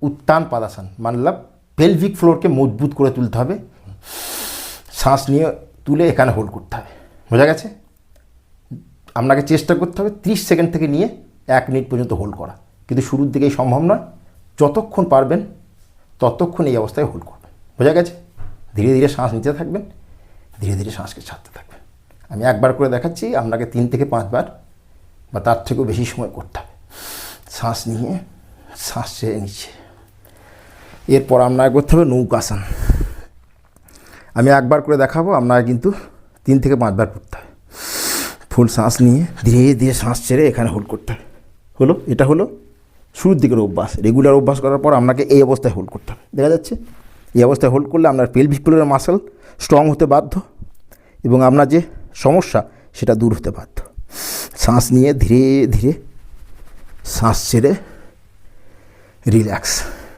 উত্তান পাদাসন, মানলাম পেলভিক ফ্লোরকে মজবুত করে তুলতে হবে। শ্বাস নিয়ে তুলে এখানে হোল্ড করতে হবে। বোঝা গেছে? আপনাকে চেষ্টা করতে হবে 30 সেকেন্ড থেকে নিয়ে 1 মিনিট পর্যন্ত হোল্ড করা, কিন্তু শুরুর দিকেই সম্ভব নয়। যতক্ষণ পারবেন ততক্ষণ এই অবস্থায় হোল্ড করবেন। বোঝা গেছে? ধীরে ধীরে শ্বাস নিতে থাকবেন, ধীরে ধীরে শ্বাসকে ছাড়তে থাকবেন। আমি একবার করে দেখাচ্ছি, আপনাকে 3 থেকে 5 বার বা তার থেকেও বেশি সময় করতে হবে। শ্বাস নিয়ে শ্বাস ছেড়ে নিচ্ছে। এরপর আপনাকে করতে হবে নৌকাসন। আমি একবার করে দেখাবো, আপনাকে কিন্তু 3 থেকে 5 বার করতে হবে। ফুল শ্বাস নিয়ে ধীরে ধীরে শ্বাস ছেড়ে এখানে হোল্ড করতে হবে। হলো? এটা হলো শুরুর দিকের অভ্যাস। রেগুলার অভ্যাস করার পর আপনাকে এই অবস্থায় হোল্ড করতে হবে। দেখা যাচ্ছে? এই অবস্থায় হোল্ড করলে আপনার পেলভিক ফ্লোরের মাসল স্ট্রং হতে বাধ্য এবং আপনার যে সমস্যা সেটা দূর হতে বাধ্য। শ্বাস নিয়ে ধীরে ধীরে শ্বাস ছেড়ে রিল্যাক্স।